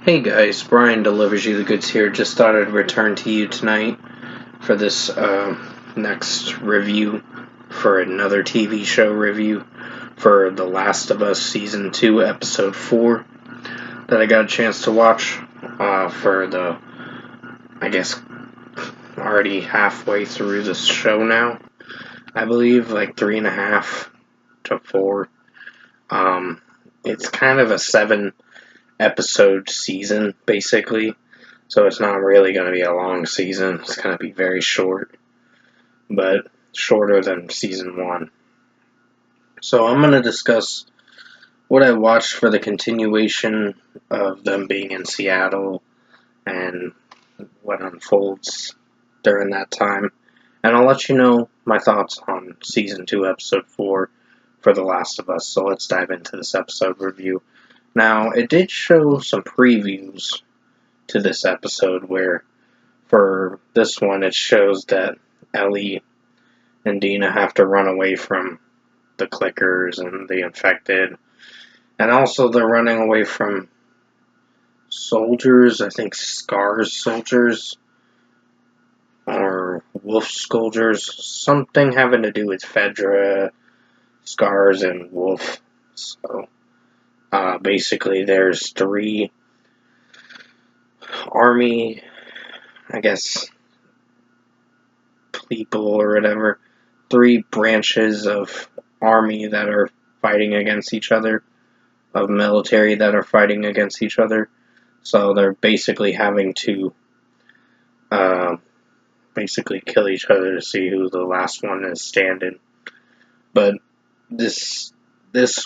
Hey guys, Brian delivers you the goods here. Just thought I'd return to you tonight for this next review for another TV show review for The Last of Us Season 2, Episode 4 that I got a chance to watch for the, I guess, already halfway through this show now. I believe like 3.5 to 4. It's kind of a 7-episode season, basically. So it's not really going to be a long season. It's going to be very short, but shorter than season 1. So I'm going to discuss what I watched for the continuation of them being in Seattle and what unfolds during that time. And I'll let you know my thoughts on season 2, episode 4 for The Last of Us. So let's dive into this episode review. Now, it did show some previews to this episode where for this one it shows that Ellie and Dina have to run away from the clickers and the infected, and also they're running away from soldiers, I think Scars soldiers or Wolf soldiers, something having to do with Fedra, Scars, and Wolf. So basically there's 3 army, I guess, people or whatever, 3 branches of army that are fighting against each other, of military that are fighting against each other. So they're basically having to basically kill each other to see who the last one is standing. But this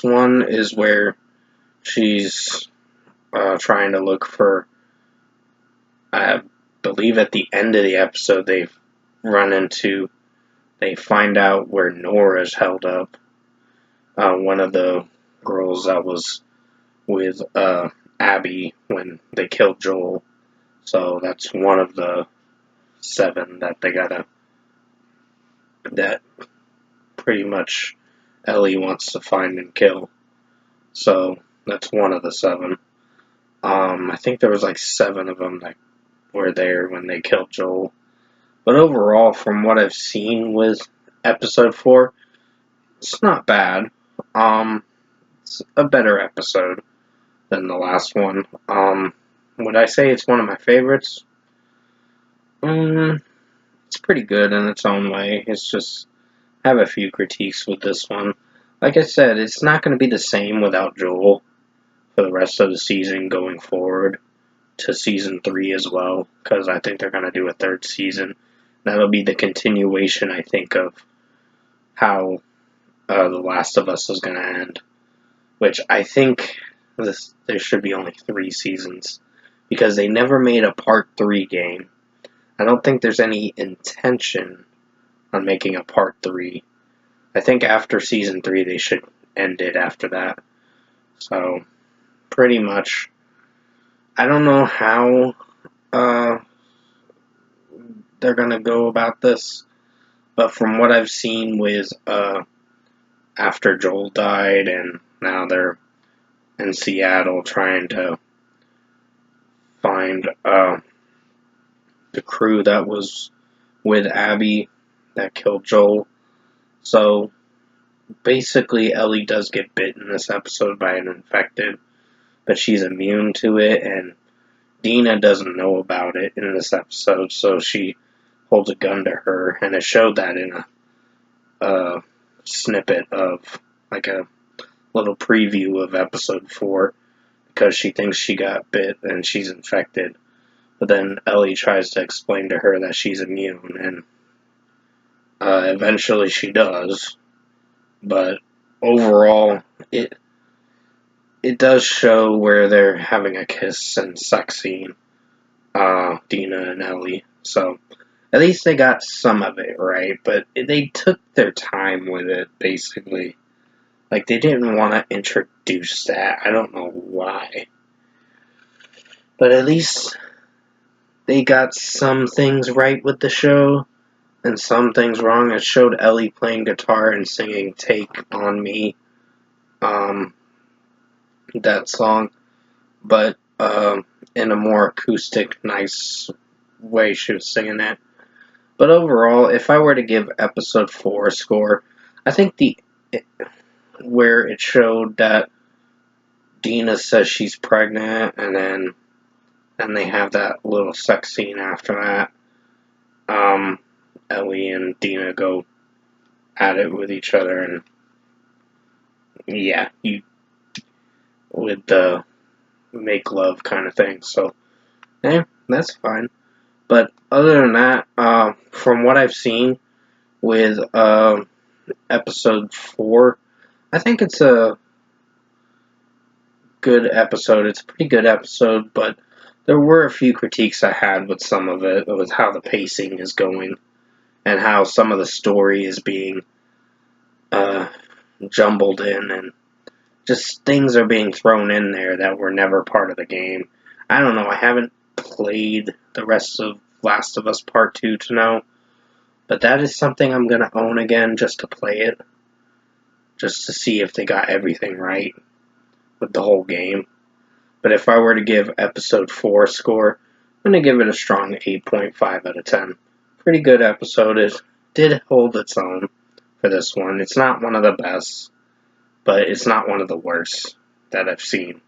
one is where she's trying to look for, I believe at the end of the episode they find out where Nora's held up. One of the girls that was with Abby when they killed Joel. So that's one of the 7 that that pretty much Ellie wants to find and kill. So that's one of the 7. I think there was like 7 of them that were there when they killed Joel. But overall, from what I've seen with episode 4, it's not bad. It's a better episode than the last one. Would I say it's one of my favorites? It's pretty good in its own way. It's just, I have a few critiques with this one. Like I said, it's not going to be the same without Joel for the rest of the season going forward to season 3 as well, because I think they're going to do a 3rd season. That'll be the continuation, I think, of how The Last of Us is going to end, which I think there should be only 3 seasons, because they never made a part 3 game. I don't think there's any intention on making a part 3. I think after season 3 they should end it after that. So, pretty much, I don't know how they're gonna go about this, but from what I've seen with after Joel died and now they're in Seattle trying to find the crew that was with Abby that killed Joel. So basically Ellie does get bit in this episode by an infected, but she's immune to it, and Dina doesn't know about it in this episode, so she holds a gun to her, and it showed that in a snippet of, like, a little preview of episode 4, because she thinks she got bit and she's infected. But then Ellie tries to explain to her that she's immune, and eventually she does. But overall, it does show where they're having a kiss and sex scene, Dina and Ellie. So at least they got some of it right, but they took their time with it, basically. Like, they didn't want to introduce that. I don't know why. But at least they got some things right with the show and some things wrong. It showed Ellie playing guitar and singing Take On Me, that song. But in a more acoustic, nice way she was singing it. But overall, if I were to give episode 4 a score, I think where it showed that Dina says she's pregnant, and they have that little sex scene after that. Ellie and Dina go at it with each other, and yeah, with the make love kind of thing. So, yeah, that's fine. But other than that, from what I've seen with episode 4, I think it's a good episode. It's a pretty good episode, but there were a few critiques I had with some of it, with how the pacing is going and how some of the story is being jumbled in, and just things are being thrown in there that were never part of the game. I don't know. I haven't played the rest of Last of Us Part 2 to know, but that is something I'm going to own again just to play it, just to see if they got everything right with the whole game. But if I were to give episode 4 a score, I'm going to give it a strong 8.5 out of 10. Pretty good episode. It did hold its own for this one. It's not one of the best, but it's not one of the worst that I've seen.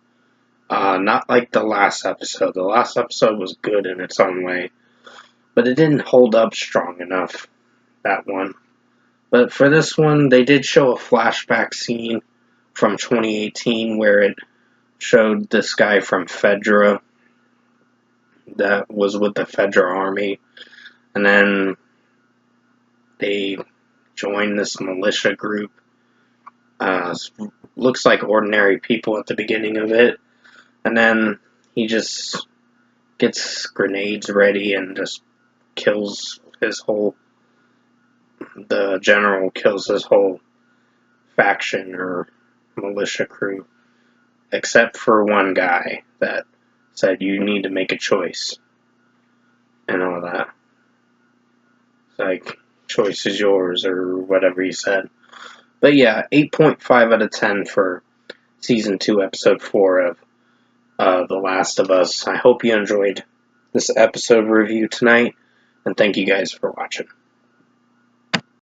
Not like the last episode. The last episode was good in its own way, but it didn't hold up strong enough, that one. But for this one, they did show a flashback scene from 2018 where it showed this guy from Fedra that was with the Fedra army, and then they joined this militia group. Looks like ordinary people at the beginning of it, and then he just gets grenades ready and just kills the general kills his whole faction or militia crew, except for one guy that said you need to make a choice and all that. It's like, choice is yours or whatever he said. But yeah, 8.5 out of 10 for Season 2, Episode 4 of The Last of Us. I hope you enjoyed this episode review tonight, and thank you guys for watching.